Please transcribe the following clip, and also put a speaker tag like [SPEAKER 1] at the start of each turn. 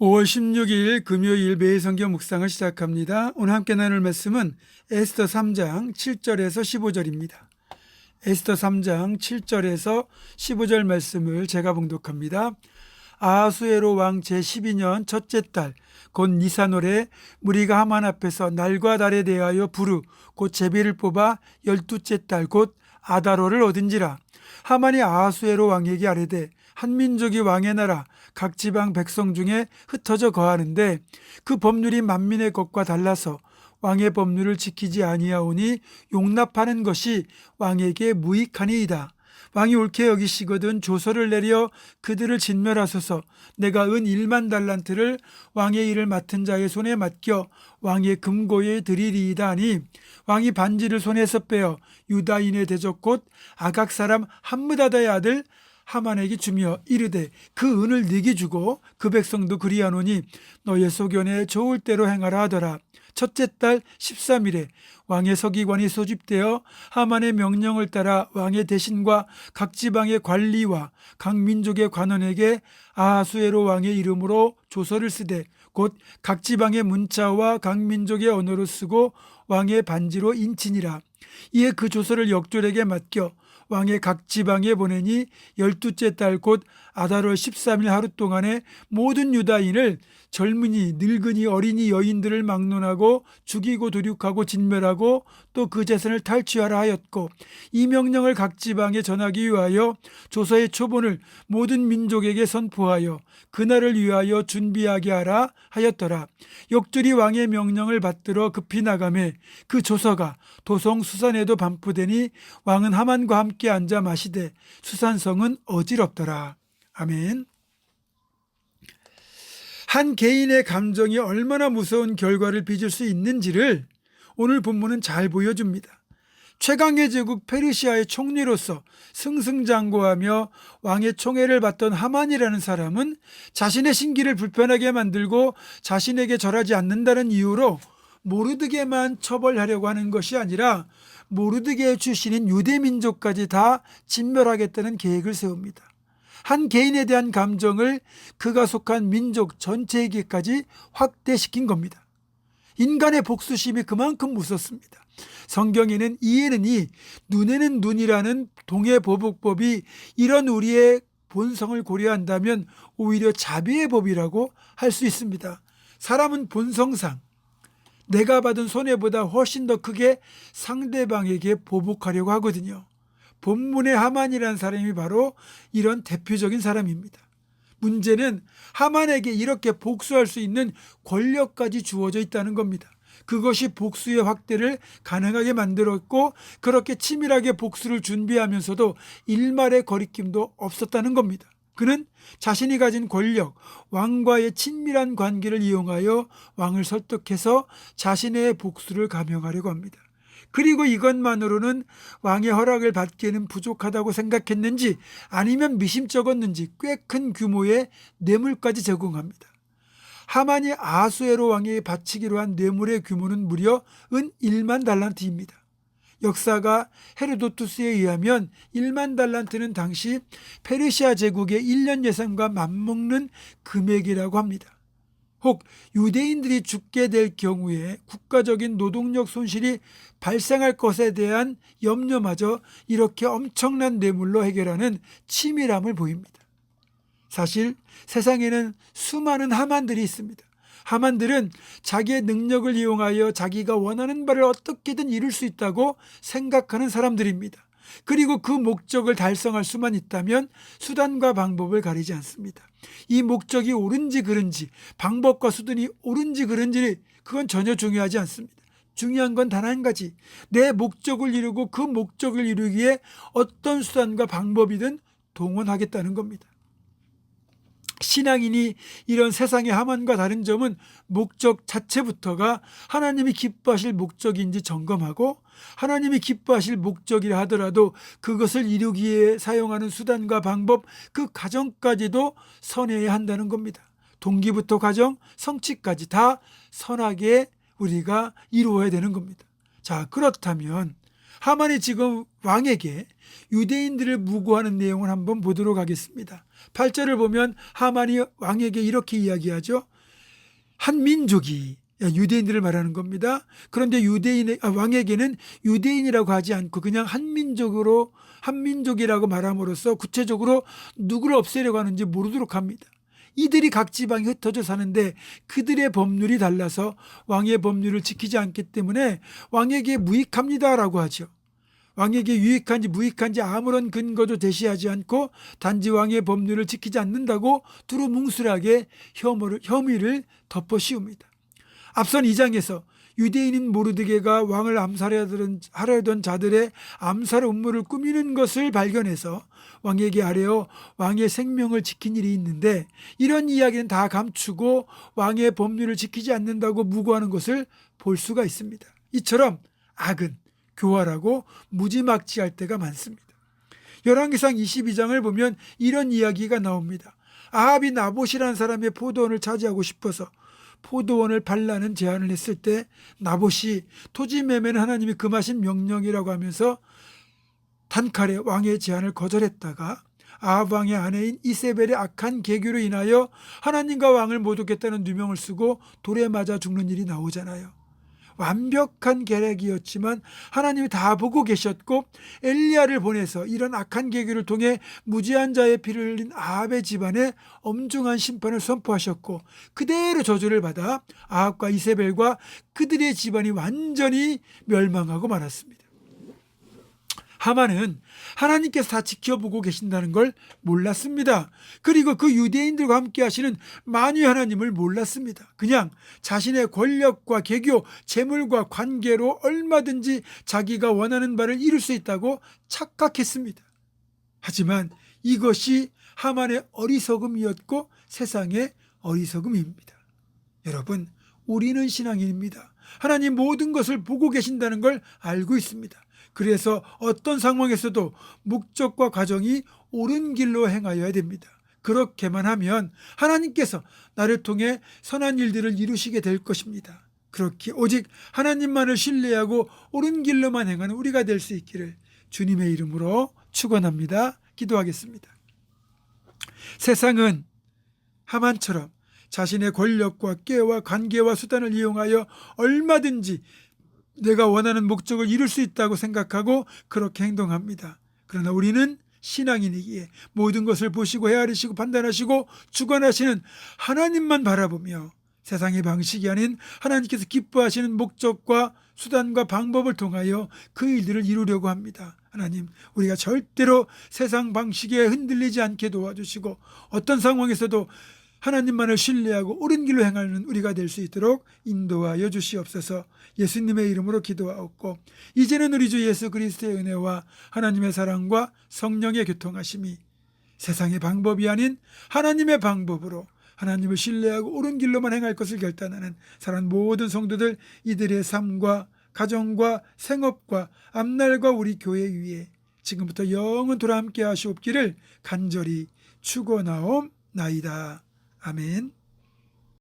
[SPEAKER 1] 5월 16일 금요일 매일 성경 묵상을 시작합니다. 오늘 함께 나눌 말씀은 에스더 3장 7절에서 15절입니다. 에스더 3장 7절에서 15절 말씀을 제가 봉독합니다. 아하수에로 왕 제12년 첫째 달 곧 니산월에 무리가 하만 앞에서 날과 달에 대하여 부르 곧 제비를 뽑아 12째 달 곧 아다로를 얻은지라. 하만이 아하수에로 왕에게 아뢰되 한 민족이 왕의 나라 각 지방 백성 중에 흩어져 거하는데 그 법률이 만민의 것과 달라서 왕의 법률을 지키지 아니하오니 용납하는 것이 왕에게 무익하니이다. 왕이 옳게 여기시거든 조서를 내려 그들을 진멸하소서. 내가 은 1만 달란트를 왕의 일을 맡은 자의 손에 맡겨 왕의 금고에 드리리이다 하니 왕이 반지를 손에서 빼어 유다인의 대적 곧 아각 사람 함므다다의 아들 하만에게 주며 이르되 그 은을 네게 주고 그 백성도 그리하노니 너의 소견에 좋을 대로 행하라 하더라. 첫째 달 13일에 왕의 서기관이 소집되어 하만의 명령을 따라 왕의 대신과 각 지방의 관리와 각 민족의 관원에게 아하수에로 왕의 이름으로 조서를 쓰되 곧 각 지방의 문자와 각 민족의 언어로 쓰고 왕의 반지로 인치니라. 이에 그 조서를 역졸에게 맡겨 왕의 각 지방에 보내니 12째 달 곧 아달월 13일 하루 동안에 모든 유다인을 젊은이, 늙은이, 어린이, 여인들을 막론하고 죽이고 도륙하고 진멸하고 또 그 재산을 탈취하라 하였고 이 명령을 각 지방에 전하기 위하여 조서의 초본을 모든 민족에게 선포하여 그날을 위하여 준비하게 하라 하였더라. 역졸이 왕의 명령을 받들어 급히 나가매 그 조서가 도성 수산에도 반포되니 왕은 하만과 함께 앉아 마시되 수산성은 어지럽더라. 아멘. 한 개인의 감정이 얼마나 무서운 결과를 빚을 수 있는지를 오늘 본문은 잘 보여줍니다. 최강의 제국 페르시아의 총리로서 승승장구하며 왕의 총애를 받던 하만이라는 사람은 자신의 신기를 불편하게 만들고 자신에게 절하지 않는다는 이유로 모르드게만 처벌하려고 하는 것이 아니라 모르드게 출신인 유대 민족까지 다 진멸하겠다는 계획을 세웁니다. 한 개인에 대한 감정을 그가 속한 민족 전체에게까지 확대시킨 겁니다. 인간의 복수심이 그만큼 무섭습니다. 성경에는 이에는 이, 눈에는 눈이라는 동해보복법이 이런 우리의 본성을 고려한다면 오히려 자비의 법이라고 할 수 있습니다. 사람은 본성상 내가 받은 손해보다 훨씬 더 크게 상대방에게 보복하려고 하거든요. 본문의 하만이라는 사람이 바로 이런 대표적인 사람입니다. 문제는 하만에게 이렇게 복수할 수 있는 권력까지 주어져 있다는 겁니다. 그것이 복수의 확대를 가능하게 만들었고 그렇게 치밀하게 복수를 준비하면서도 일말의 거리낌도 없었다는 겁니다. 그는 자신이 가진 권력, 왕과의 친밀한 관계를 이용하여 왕을 설득해서 자신의 복수를 감행하려고 합니다. 그리고 이것만으로는 왕의 허락을 받기에는 부족하다고 생각했는지 아니면 미심쩍었는지 꽤 큰 규모의 뇌물까지 제공합니다. 하만이 아하수에로 왕에게 바치기로 한 뇌물의 규모는 무려 은 1만 달란트입니다. 역사가 헤로도투스에 의하면 1만 달란트는 당시 페르시아 제국의 1년 예산과 맞먹는 금액이라고 합니다. 혹 유대인들이 죽게 될 경우에 국가적인 노동력 손실이 발생할 것에 대한 염려마저 이렇게 엄청난 뇌물로 해결하는 치밀함을 보입니다. 사실 세상에는 수많은 하만들이 있습니다. 하만들은 자기의 능력을 이용하여 자기가 원하는 바를 어떻게든 이룰 수 있다고 생각하는 사람들입니다. 그리고 그 목적을 달성할 수만 있다면 수단과 방법을 가리지 않습니다. 이 목적이 옳은지 그른지 방법과 수단이 옳은지 그른지 그건 전혀 중요하지 않습니다. 중요한 건 단 한 가지, 내 목적을 이루고 그 목적을 이루기 위해 어떤 수단과 방법이든 동원하겠다는 겁니다. 신앙인이 이런 세상의 하만과 다른 점은 목적 자체부터가 하나님이 기뻐하실 목적인지 점검하고 하나님이 기뻐하실 목적이라 하더라도 그것을 이루기 위해 사용하는 수단과 방법, 그 과정까지도 선해야 한다는 겁니다. 동기부터 과정, 성취까지 다 선하게 우리가 이루어야 되는 겁니다. 자, 그렇다면 하만이 지금 왕에게 유대인들을 무고하는 내용을 한번 보도록 하겠습니다. 8절을 보면 하만이 왕에게 이렇게 이야기하죠. 한 민족이 유대인들을 말하는 겁니다. 그런데 왕에게는 유대인이라고 하지 않고 그냥 한민족이라고 말함으로써 구체적으로 누구를 없애려고 하는지 모르도록 합니다. 이들이 각 지방에 흩어져 사는데 그들의 법률이 달라서 왕의 법률을 지키지 않기 때문에 왕에게 무익합니다라고 하죠. 왕에게 유익한지 무익한지 아무런 근거도 제시하지 않고 단지 왕의 법률을 지키지 않는다고 두루뭉술하게 혐의를 덮어 씌웁니다. 앞선 2장에서 유대인인 모르드게가 왕을 암살하려던 자들의 암살 음모를 꾸미는 것을 발견해서 왕에게 아뢰어 왕의 생명을 지킨 일이 있는데 이런 이야기는 다 감추고 왕의 법률을 지키지 않는다고 무고하는 것을 볼 수가 있습니다. 이처럼 악은 교활하고 무지막지할 때가 많습니다. 열왕기상 22장을 보면 이런 이야기가 나옵니다. 아합이 나봇이라는 사람의 포도원을 차지하고 싶어서 포도원을 팔라는 제안을 했을 때 나봇이 토지 매매는 하나님이 금하신 명령이라고 하면서 단칼에 왕의 제안을 거절했다가 아합 왕의 아내인 이세벨의 악한 계교로 인하여 하나님과 왕을 모독했다는 누명을 쓰고 돌에 맞아 죽는 일이 나오잖아요. 완벽한 계략이었지만 하나님이 다 보고 계셨고 엘리야를 보내서 이런 악한 계교를 통해 무지한 자의 피를 흘린 아합의 집안에 엄중한 심판을 선포하셨고 그대로 저주를 받아 아합과 이세벨과 그들의 집안이 완전히 멸망하고 말았습니다. 하만은 하나님께서 다 지켜보고 계신다는 걸 몰랐습니다. 그리고 그 유대인들과 함께 하시는 만유의 하나님을 몰랐습니다. 그냥 자신의 권력과 계교, 재물과 관계로 얼마든지 자기가 원하는 바를 이룰 수 있다고 착각했습니다. 하지만 이것이 하만의 어리석음이었고 세상의 어리석음입니다. 여러분, 우리는 신앙인입니다. 하나님 모든 것을 보고 계신다는 걸 알고 있습니다. 그래서 어떤 상황에서도 목적과 과정이 옳은 길로 행하여야 됩니다. 그렇게만 하면 하나님께서 나를 통해 선한 일들을 이루시게 될 것입니다. 그렇게 오직 하나님만을 신뢰하고 옳은 길로만 행하는 우리가 될 수 있기를 주님의 이름으로 축원합니다. 기도하겠습니다. 세상은 하만처럼 자신의 권력과 깨와 관계와 수단을 이용하여 얼마든지 내가 원하는 목적을 이룰 수 있다고 생각하고 그렇게 행동합니다. 그러나 우리는 신앙인이기에 모든 것을 보시고 헤아리시고 판단하시고 주관하시는 하나님만 바라보며 세상의 방식이 아닌 하나님께서 기뻐하시는 목적과 수단과 방법을 통하여 그 일들을 이루려고 합니다. 하나님, 우리가 절대로 세상 방식에 흔들리지 않게 도와주시고 어떤 상황에서도 하나님만을 신뢰하고 옳은 길로 행하는 우리가 될 수 있도록 인도하여 주시옵소서. 예수님의 이름으로 기도하옵고 이제는 우리 주 예수 그리스도의 은혜와 하나님의 사랑과 성령의 교통하심이 세상의 방법이 아닌 하나님의 방법으로 하나님을 신뢰하고 옳은 길로만 행할 것을 결단하는 사랑하는 모든 성도들, 이들의 삶과 가정과 생업과 앞날과 우리 교회 위에 지금부터 영원토록 함께 하시옵기를 간절히 축원하옵나이다. 아멘.